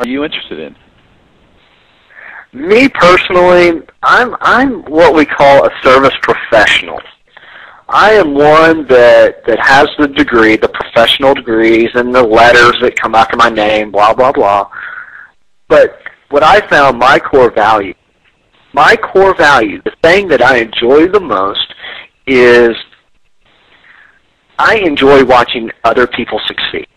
are you interested in? Me personally, I'm what we call a service professional. I am one that has the degree, the professional degrees, and the letters that come after my name, blah, blah, blah. But what I found, my core value, the thing that I enjoy the most is I enjoy watching other people succeed.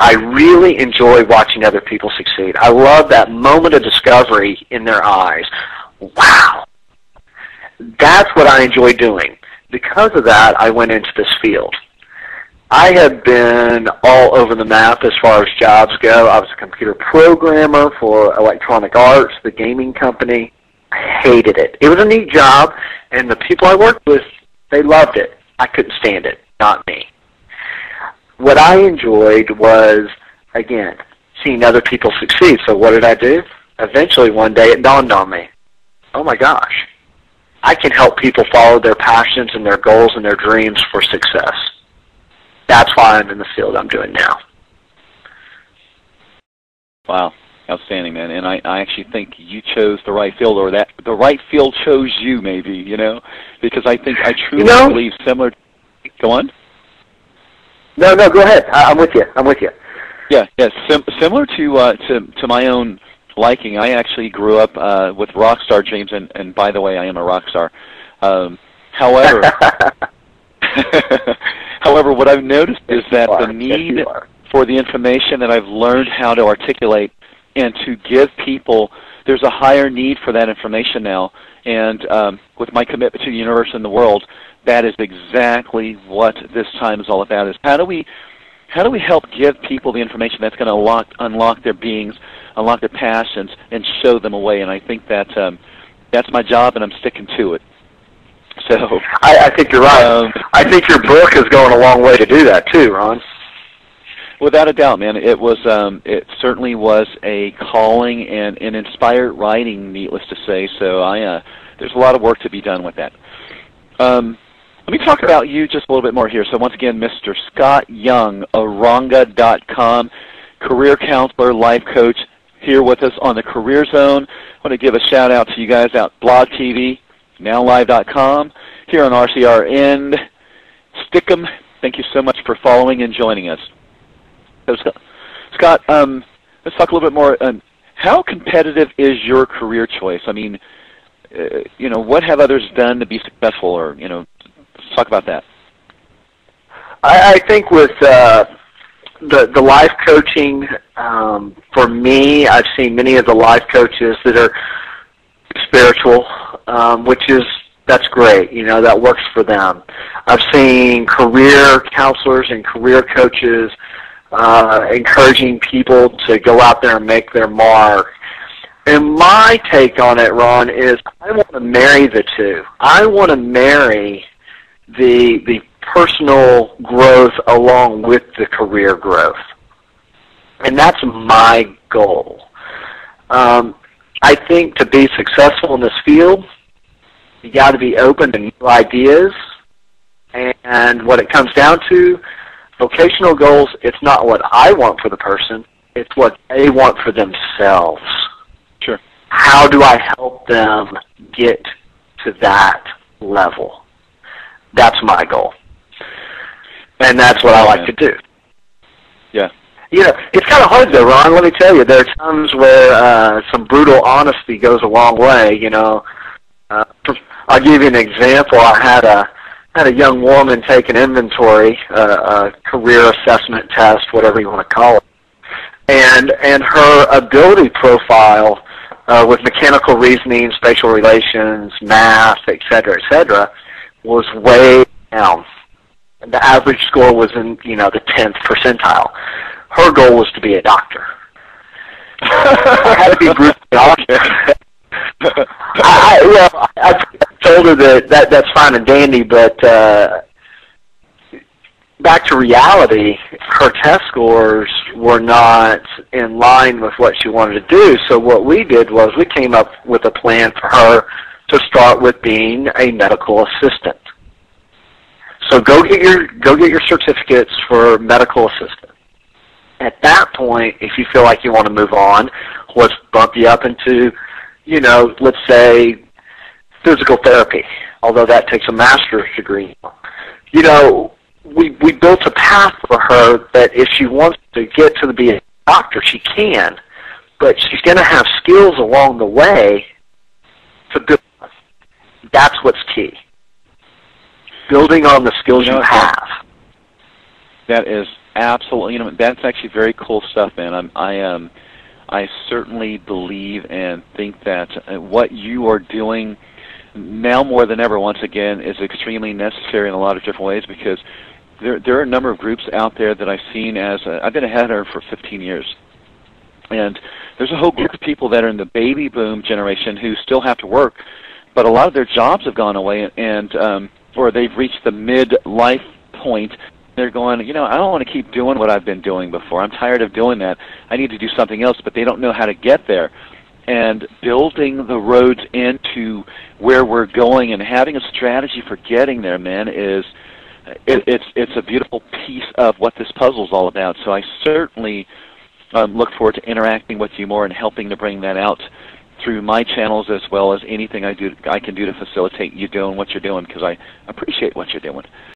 I really enjoy watching other people succeed. I love that moment of discovery in their eyes. Wow. That's what I enjoy doing. Because of that, I went into this field. I have been all over the map as far as jobs go. I was a computer programmer for Electronic Arts, the gaming company. I hated it. It was a neat job, and the people I worked with, they loved it. I couldn't stand it, not me. What I enjoyed was, again, seeing other people succeed. So what did I do? Eventually one day it dawned on me, oh my gosh, I can help people follow their passions and their goals and their dreams for success. That's why I'm in the field I'm doing now. Wow, outstanding, man. And I actually think you chose the right field, or that the right field chose you, maybe, you know, because I think I truly believe similar. Go on. No, go ahead. I'm with you. Yeah. Similar to my own liking. I actually grew up with rock star dreams, and by the way, I am a rock star. However, what I've noticed is that the need for the information that I've learned how to articulate and to give people, there's a higher need for that information now. And with my commitment to the universe and the world, that is exactly what this time is all about. Is how do we help give people the information that's going to unlock their beings, unlock their passions, and show them a way? And I think that's my job, and I'm sticking to it. So I think you're right. I think your book is going a long way to do that too, Ron. Without a doubt, man. It was it certainly was a calling and an inspired writing, needless to say. So there's a lot of work to be done with that. Let me talk about you just a little bit more here. So once again, Mr. Scott Young, Oranga.com, career counselor, life coach, here with us on the Career Zone. I want to give a shout out to you guys out Blog TV, NowLive.com, here on RCRN. Stickum, thank you so much for following and joining us. So Scott, let's talk a little bit more. How competitive is your career choice? I mean, you know, what have others done to be successful, or, you know, let's talk about that. I think with the life coaching, for me, I've seen many of the life coaches that are spiritual, that's great. You know, that works for them. I've seen career counselors and career coaches encouraging people to go out there and make their mark. And my take on it, Ron, is I want to marry the two. I want to marry the personal growth along with the career growth. And that's my goal. I think to be successful in this field, you got to be open to new ideas. And what it comes down to, vocational goals, it's not what I want for the person, it's what they want for themselves. Sure. How do I help them get to that level? That's my goal. And that's what I like to do. Yeah. You know, it's kind of hard though, Ron. Let me tell you, there are times where some brutal honesty goes a long way. You know, I'll give you an example. I had a young woman take an inventory, a career assessment test, whatever you want to call it, and her ability profile with mechanical reasoning, spatial relations, math, et cetera, was way down. The average score was in, you know, the 10th percentile. Her goal was to be a doctor. I had to be brutally honest. I told her that's fine and dandy, but back to reality, her test scores were not in line with what she wanted to do. So what we did was we came up with a plan for her to start with being a medical assistant. So go get your certificates for medical assistant. At that point, if you feel like you want to move on, let's bump you up into, let's say physical therapy, although that takes a master's degree. We built a path for her that if she wants to get to be a doctor, she can, but she's going to have skills along the way to build. That's what's key. Building on the skills you have. That is absolutely, that's actually very cool stuff, man. I certainly believe and think that what you are doing now more than ever, once again, is extremely necessary in a lot of different ways, because there are a number of groups out there that I've seen as I've been a header for 15 years, and there's a whole group of people that are in the baby boom generation who still have to work, but a lot of their jobs have gone away, and or they've reached the mid-life point. They're going, I don't want to keep doing what I've been doing before. I'm tired of doing that. I need to do something else, but they don't know how to get there. And building the roads into where we're going and having a strategy for getting there, man, it's a beautiful piece of what this puzzle is all about. So I certainly look forward to interacting with you more and helping to bring that out through my channels, as well as anything I can do to facilitate you doing what you're doing, because I appreciate what you're doing.